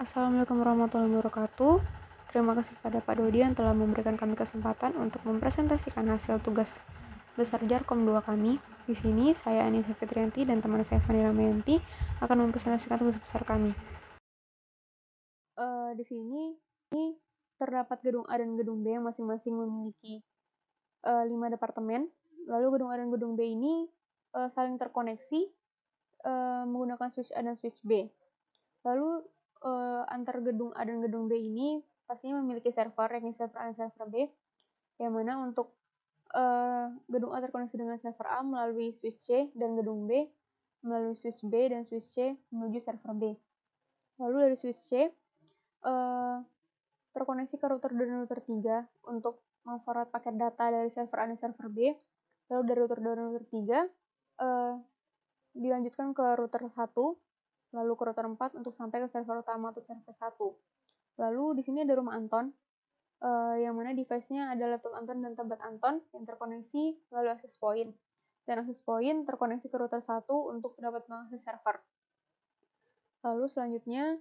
Assalamualaikum warahmatullahi wabarakatuh. Terima kasih kepada Pak Dodi yang telah memberikan kami kesempatan untuk mempresentasikan hasil tugas besar Jarkom 2 kami. Di sini saya Anissa Fitrianti dan teman saya Fani Ramayanti akan mempresentasikan tugas besar kami. Di sini terdapat gedung A dan gedung B yang masing-masing memiliki 5 departemen. Lalu gedung A dan gedung B ini saling terkoneksi menggunakan switch A dan switch B. Lalu antar gedung A dan gedung B ini pastinya memiliki server, yakni server A dan server B, yang mana untuk gedung A terkoneksi dengan server A melalui switch C dan gedung B melalui switch B dan switch C menuju server B. Lalu dari switch C terkoneksi ke router 2 dan router 3 untuk memforward paket data dari server A dan server B. Lalu dari router 2 dan router 3 dilanjutkan ke router 1, lalu ke router 4 untuk sampai ke server utama atau server 1. Lalu di sini ada rumah Anton, yang mana device-nya ada laptop Anton dan tablet Anton yang terkoneksi melalui access point. Dan access point terkoneksi ke router 1 untuk dapat mengakses server. Lalu selanjutnya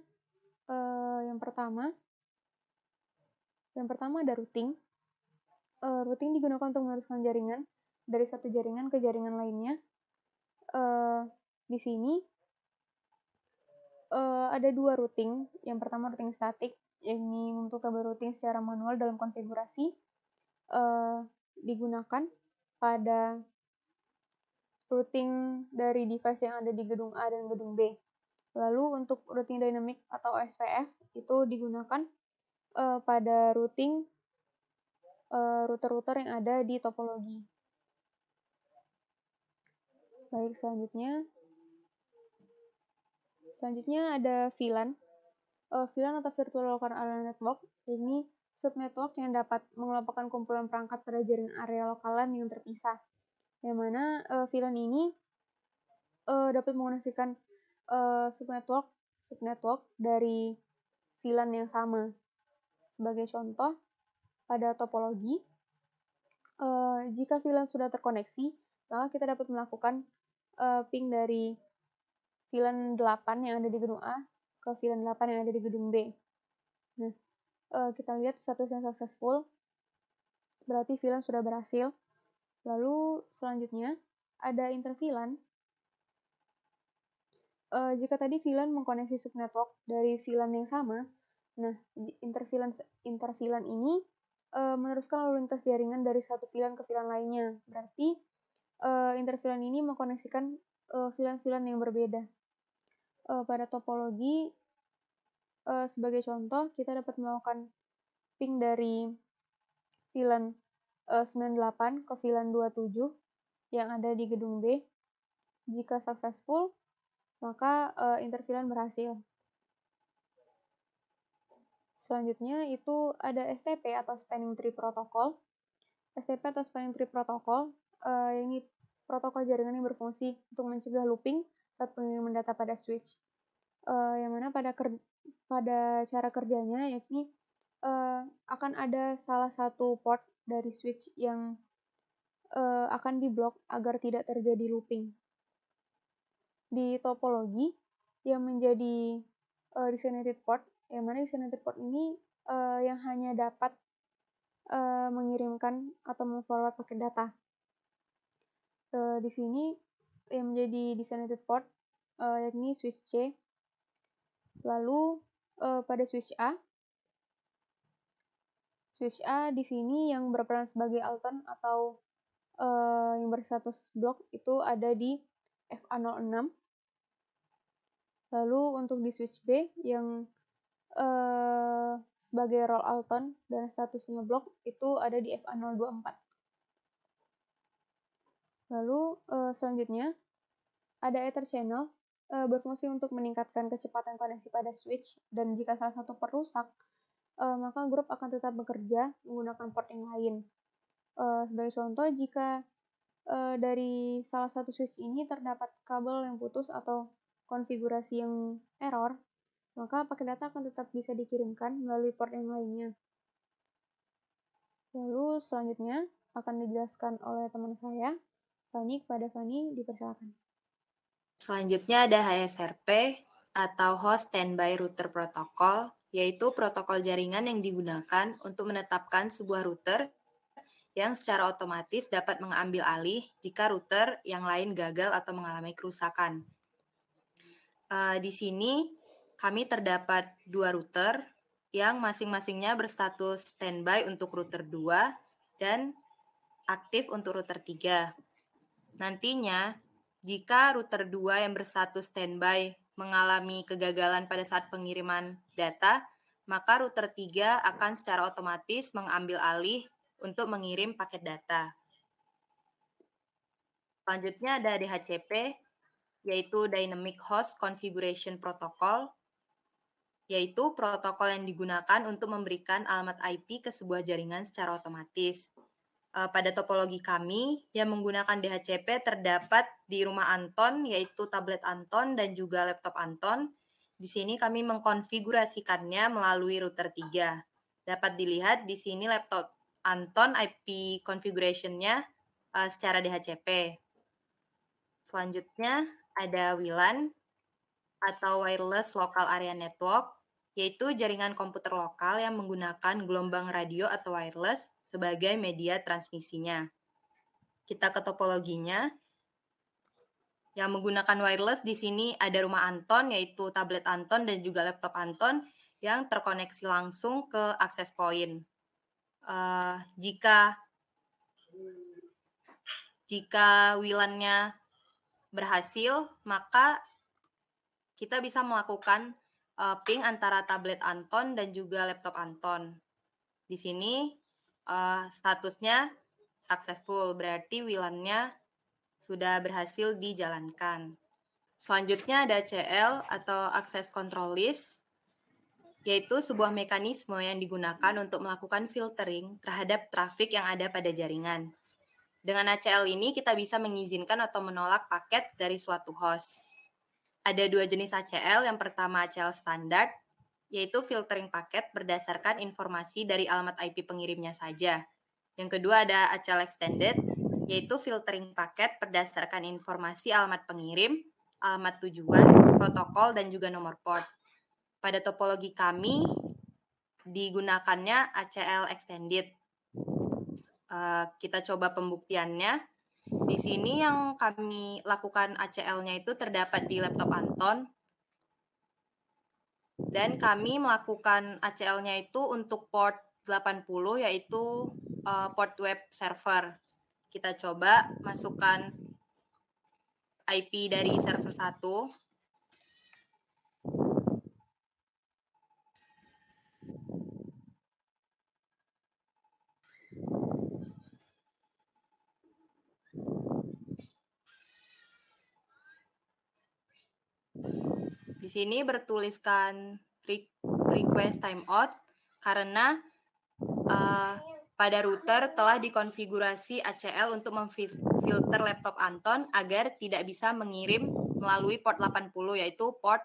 yang pertama ada routing. Routing digunakan untuk meneruskan jaringan dari satu jaringan ke jaringan lainnya. Di sini ada 2 routing. Yang pertama routing statik, yakni membentuk tabel routing secara manual dalam konfigurasi, digunakan pada routing dari device yang ada di gedung A dan gedung B. Lalu untuk routing dynamic atau OSPF itu digunakan pada routing router-router yang ada di topologi. Baik, selanjutnya ada VLAN. VLAN atau Virtual Local Area Network, ini subnetwork yang dapat mengelompokkan kumpulan perangkat pada jaringan area lokalan yang terpisah. Yang mana VLAN ini dapat mengoneksikan subnetwork dari VLAN yang sama. Sebagai contoh, pada topologi, jika VLAN sudah terkoneksi, maka kita dapat melakukan ping dari VLAN 8 yang ada di gedung A ke VLAN 8 yang ada di gedung B. Nah, kita lihat statusnya successful, berarti VLAN sudah berhasil. Lalu selanjutnya ada inter-VLAN. Jika tadi VLAN mengkoneksi subnetwork dari VLAN yang sama, nah inter-VLAN ini meneruskan lalu lintas jaringan dari satu VLAN ke VLAN lainnya. Berarti inter-VLAN ini mengkoneksikan VLAN-VLAN yang berbeda. Pada topologi, sebagai contoh, kita dapat melakukan ping dari VLAN 98 ke VLAN 27 yang ada di gedung B. Jika successful, maka inter-VLAN berhasil. Selanjutnya itu ada STP atau Spanning Tree Protocol. STP atau Spanning Tree Protocol ini protokol jaringan yang berfungsi untuk mencegah looping saat pengiriman data pada switch. Yang mana pada cara kerjanya yakni akan ada salah satu port dari switch yang akan diblok agar tidak terjadi looping. Di topologi yang menjadi designated port, yang mana designated port ini yang hanya dapat mengirimkan atau memforward paket data. Di sini yang menjadi designated port yakni switch C. Lalu pada switch A di sini yang berperan sebagai Alton atau yang berstatus blok itu ada di FA06. Lalu untuk di switch B yang sebagai role Alton dan statusnya blok itu ada di FA024. Lalu selanjutnya ada Ether channel berfungsi untuk meningkatkan kecepatan koneksi pada switch, dan jika salah satu port rusak, maka grup akan tetap bekerja menggunakan port yang lain. Sebagai contoh, jika dari salah satu switch ini terdapat kabel yang putus atau konfigurasi yang error, maka paket data akan tetap bisa dikirimkan melalui port yang lainnya. Lalu selanjutnya akan dijelaskan oleh teman saya, Fani. Kepada Fani, dipersilakan. Selanjutnya ada HSRP. atau Host Standby Router Protocol, yaitu protokol jaringan yang digunakan untuk menetapkan sebuah router yang secara otomatis dapat mengambil alih jika router yang lain gagal atau mengalami kerusakan. Di sini kami terdapat dua router yang masing-masingnya berstatus standby untuk router 2 dan aktif untuk router 3. Nantinya, jika router 2 yang berstatus standby mengalami kegagalan pada saat pengiriman data, maka router 3 akan secara otomatis mengambil alih untuk mengirim paket data. Selanjutnya ada DHCP, yaitu Dynamic Host Configuration Protocol, yaitu protokol yang digunakan untuk memberikan alamat IP ke sebuah jaringan secara otomatis. Pada topologi kami yang menggunakan DHCP terdapat di rumah Anton, yaitu tablet Anton dan juga laptop Anton. Di sini kami mengkonfigurasikannya melalui router 3. Dapat dilihat di sini laptop Anton IP configuration-nya secara DHCP. Selanjutnya ada WLAN atau Wireless Local Area Network, yaitu jaringan komputer lokal yang menggunakan gelombang radio atau wireless sebagai media transmisinya. Kita ke topologinya. Yang menggunakan wireless di sini ada rumah Anton, yaitu tablet Anton dan juga laptop Anton yang terkoneksi langsung ke access point. Jika WLAN-nya berhasil, maka kita bisa melakukan ping antara tablet Anton dan juga laptop Anton. Di sini statusnya successful, berarti WLAN-nya sudah berhasil dijalankan. Selanjutnya ada ACL atau Access Control List, yaitu sebuah mekanisme yang digunakan untuk melakukan filtering terhadap trafik yang ada pada jaringan. Dengan ACL ini kita bisa mengizinkan atau menolak paket dari suatu host. Ada dua jenis ACL, yang pertama ACL standar, yaitu filtering paket berdasarkan informasi dari alamat IP pengirimnya saja. Yang kedua ada ACL extended, yaitu filtering paket berdasarkan informasi alamat pengirim, alamat tujuan, protokol, dan juga nomor port. Pada topologi kami, digunakannya ACL extended. Kita coba pembuktiannya. Di sini yang kami lakukan ACL-nya itu terdapat di laptop Anton. Dan kami melakukan ACL-nya itu untuk port 80, yaitu port web server. Kita coba masukkan IP dari server 1. Di sini bertuliskan request timeout karena pada router telah dikonfigurasi ACL untuk memfilter laptop Anton agar tidak bisa mengirim melalui port 80, yaitu port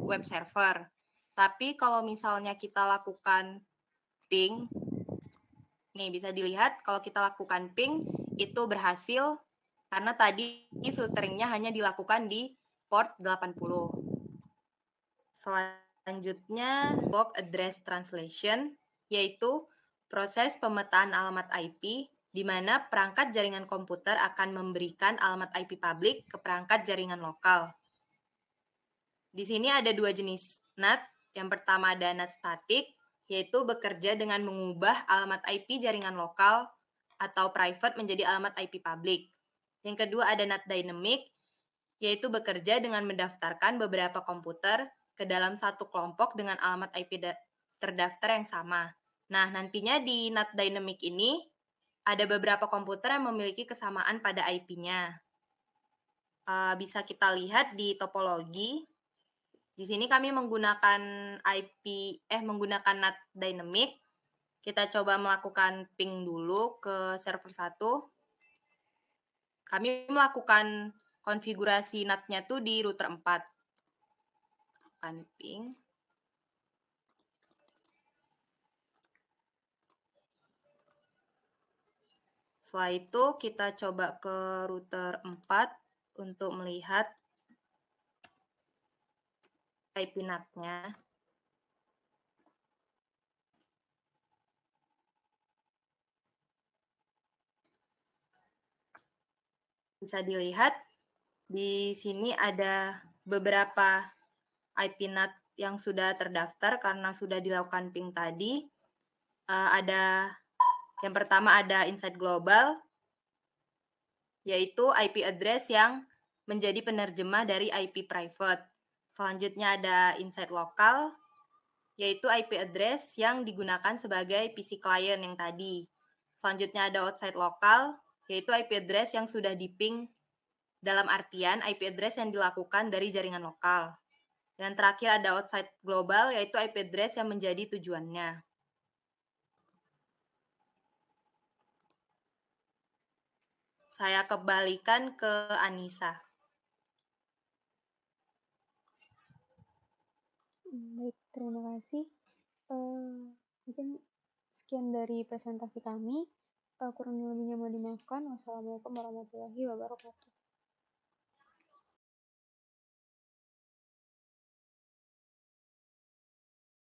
web server. Tapi kalau misalnya kita lakukan ping, nih bisa dilihat kalau kita lakukan ping itu berhasil karena tadi filteringnya hanya dilakukan di port 80. Selanjutnya, bulk address translation, yaitu proses pemetaan alamat IP di mana perangkat jaringan komputer akan memberikan alamat IP publik ke perangkat jaringan lokal. Di sini ada dua jenis NAT. Yang pertama ada NAT statik, yaitu bekerja dengan mengubah alamat IP jaringan lokal atau private menjadi alamat IP publik. Yang kedua ada NAT dynamic, yaitu bekerja dengan mendaftarkan beberapa komputer ke dalam satu kelompok dengan alamat IP terdaftar yang sama. Nah, nantinya di NAT Dynamic ini ada beberapa komputer yang memiliki kesamaan pada IP-nya. Bisa kita lihat di topologi. Di sini kami menggunakan menggunakan NAT Dynamic. Kita coba melakukan ping dulu ke server 1. Kami melakukan konfigurasi NAT-nya tuh di router 4. Ping. Setelah itu kita coba ke router 4 untuk melihat IP NAT-nya. Bisa dilihat di sini ada beberapa IP NAT yang sudah terdaftar karena sudah dilakukan ping tadi. Ada yang pertama ada Insight Global, yaitu IP address yang menjadi penerjemah dari IP private. Selanjutnya ada Insight Lokal, yaitu IP address yang digunakan sebagai PC client yang tadi. Selanjutnya ada Outside Lokal, yaitu IP address yang sudah di-ping dalam artian IP address yang dilakukan dari jaringan lokal. Dan terakhir ada Outside Global, yaitu IP address yang menjadi tujuannya. Saya kembalikan ke Anissa. Baik, terima kasih. Mungkin sekian dari presentasi kami. Kurang lebihnya mohon dimaafkan. Wassalamualaikum warahmatullahi wabarakatuh.